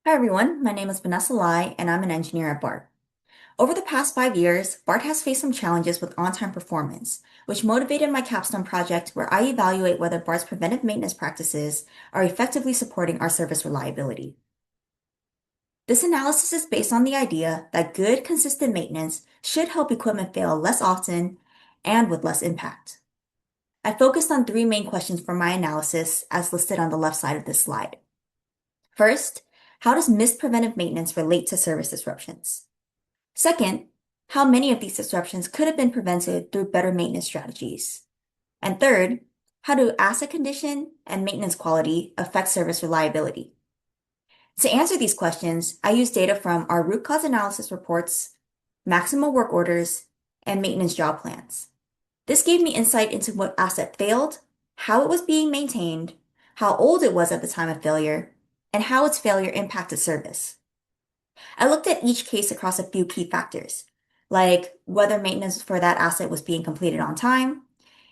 Hi everyone, my name is Vanessa Ly and I'm an engineer at BART. Over the past 5 years, BART has faced some challenges with on-time performance, which motivated my Capstone project where I evaluate whether BART's preventive maintenance practices are effectively supporting our service reliability. This analysis is based on the idea that good, consistent maintenance should help equipment fail less often and with less impact. I focused on three main questions for my analysis as listed on the left side of this slide. First, how does missed preventive maintenance relate to service disruptions? Second, how many of these disruptions could have been prevented through better maintenance strategies? And third, how do asset condition and maintenance quality affect service reliability? To answer these questions, I use data from our root cause analysis reports, maximal work orders, and maintenance job plans. This gave me insight into what asset failed, how it was being maintained, how old it was at the time of failure, and how its failure impacted service. I looked at each case across a few key factors, like whether maintenance for that asset was being completed on time,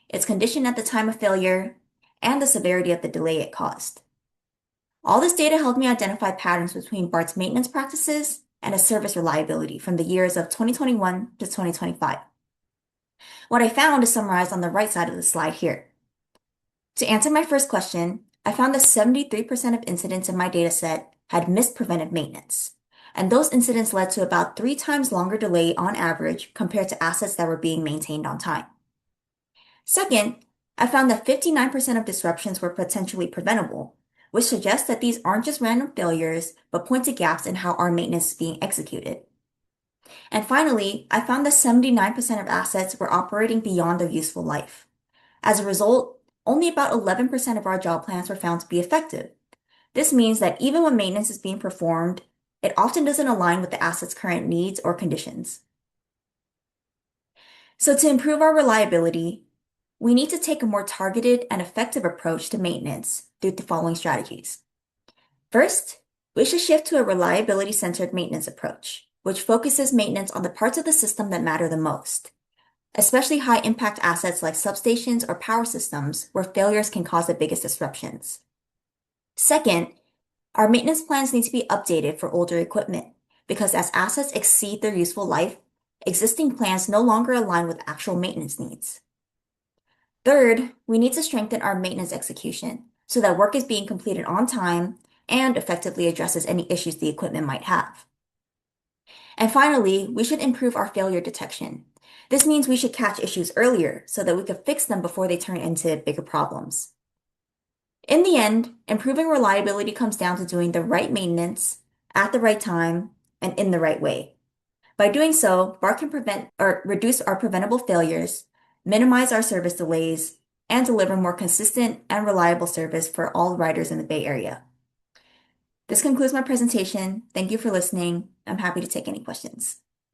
its condition at the time of failure, and the severity of the delay it caused. All this data helped me identify patterns between BART's maintenance practices and its service reliability from the years of 2021 to 2025. What I found is summarized on the right side of the slide here. To answer my first question, I found that 73% of incidents in my dataset had missed preventive maintenance, and those incidents led to about 3 times longer delay on average compared to assets that were being maintained on time. Second, I found that 59% of disruptions were potentially preventable, which suggests that these aren't just random failures, but point to gaps in how our maintenance is being executed. And finally, I found that 79% of assets were operating beyond their useful life. As a result, only about 11% of our job plans were found to be effective. This means that even when maintenance is being performed, it often doesn't align with the asset's current needs or conditions. So to improve our reliability, we need to take a more targeted and effective approach to maintenance through the following strategies. First, we should shift to a reliability-centered maintenance approach, which focuses maintenance on the parts of the system that matter the most, especially high-impact assets like substations or power systems where failures can cause the biggest disruptions. Second, our maintenance plans need to be updated for older equipment because as assets exceed their useful life, existing plans no longer align with actual maintenance needs. Third, we need to strengthen our maintenance execution so that work is being completed on time and effectively addresses any issues the equipment might have. And finally, we should improve our failure detection. This means we should catch issues earlier so that we can fix them before they turn into bigger problems. In the end, improving reliability comes down to doing the right maintenance at the right time and in the right way. By doing so, BART can prevent or reduce our preventable failures, minimize our service delays, and deliver more consistent and reliable service for all riders in the Bay Area. This concludes my presentation. Thank you for listening. I'm happy to take any questions.